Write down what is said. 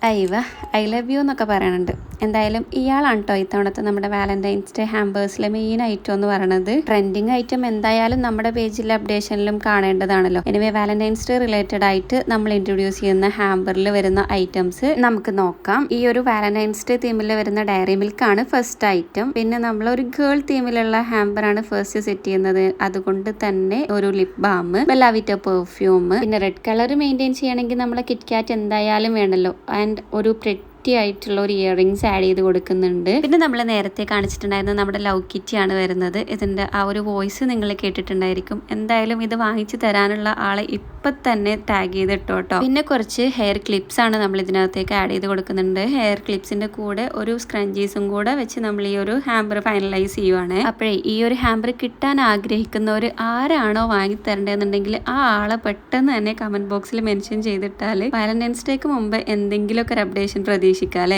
അയവ I love you എന്നൊക്കെ പറയുന്നുണ്ട്. എന്തായാലും ഇയാളാണ് കേട്ടോ ഇത്തവണത്തെ നമ്മുടെ വാലന്റൈൻസ് ഡേ ഹാമ്പേഴ്സിലെ മെയിൻ ഐറ്റം എന്ന് പറയുന്നത്. ട്രെൻഡിങ് ഐറ്റം എന്തായാലും നമ്മുടെ പേജിലെ അപ്ഡേഷനിലും കാണേണ്ടതാണല്ലോ. എനിവേ വാലന്റൈൻസ് ഡേ റിലേറ്റഡ് ആയിട്ട് നമ്മൾ ഇൻട്രൊഡ്യൂസ് ചെയ്യുന്ന ഹാമ്പറിൽ വരുന്ന ഐറ്റംസ് നമുക്ക് നോക്കാം. ഈ ഒരു വാലന്റൈൻസ് ഡേ തീമിൽ വരുന്ന ഡയറി മിൽക്ക് ആണ് ഫസ്റ്റ് ഐറ്റം. പിന്നെ നമ്മൾ ഒരു ഗേൾ തീമിലുള്ള ഹാമ്പറാണ് ഫസ്റ്റ് സെറ്റ് ചെയ്യുന്നത്. അതുകൊണ്ട് തന്നെ ഒരു ലിപ് ബാം, ബെല്ലാവിറ്റ പെർഫ്യൂം, പിന്നെ റെഡ് കളർ മെയിൻറ്റെയിൻ ചെയ്യണമെങ്കിൽ നമ്മളെ കിറ്റ്കാറ്റ് എന്തായാലും വേണമല്ലോ. ആൻഡ് ഒരു ആയിട്ടുള്ള ഒരു ഇയറിങ്സ് ആഡ് ചെയ്ത് കൊടുക്കുന്നുണ്ട്. പിന്നെ നമ്മൾ നേരത്തെ കാണിച്ചിട്ടുണ്ടായിരുന്ന നമ്മുടെ ലവ് കിറ്റി ആണ് വരുന്നത്. ഇതിന്റെ ആ ഒരു വോയിസ് നിങ്ങൾ കേട്ടിട്ടുണ്ടായിരിക്കും. എന്തായാലും ഇത് വാങ്ങിച്ചു തരാനുള്ള ആളെ ഇപ്പൊ തന്നെ ടാഗ് ചെയ്തിട്ടോ കേട്ടോ. പിന്നെ കുറച്ച് ഹെയർ ക്ലിപ്സ് ആണ് നമ്മൾ ഇതിനകത്തേക്ക് ആഡ് ചെയ്ത് കൊടുക്കുന്നുണ്ട്. ഹെയർ ക്ലിപ്സിന്റെ കൂടെ ഒരു സ്ക്രഞ്ചീസും കൂടെ വെച്ച് നമ്മൾ ഈ ഒരു ഹാമ്പർ ഫൈനലൈസ് ചെയ്യുവാണ്. അപ്പോഴേ ഈ ഒരു ഹാമ്പർ കിട്ടാൻ ആഗ്രഹിക്കുന്നവർ ആരാണോ വാങ്ങി തരേണ്ടതെന്നുണ്ടെങ്കിൽ ആ ആളെ പെട്ടെന്ന് തന്നെ കമന്റ് ബോക്സിൽ മെൻഷൻ ചെയ്തിട്ടാൽ വാലന്റൈൻസ് ഡേക്ക് മുമ്പ് എന്തെങ്കിലുമൊക്കെ ഒരു അപ്ഡേഷൻ പ്രതീക്ഷിക്കാം.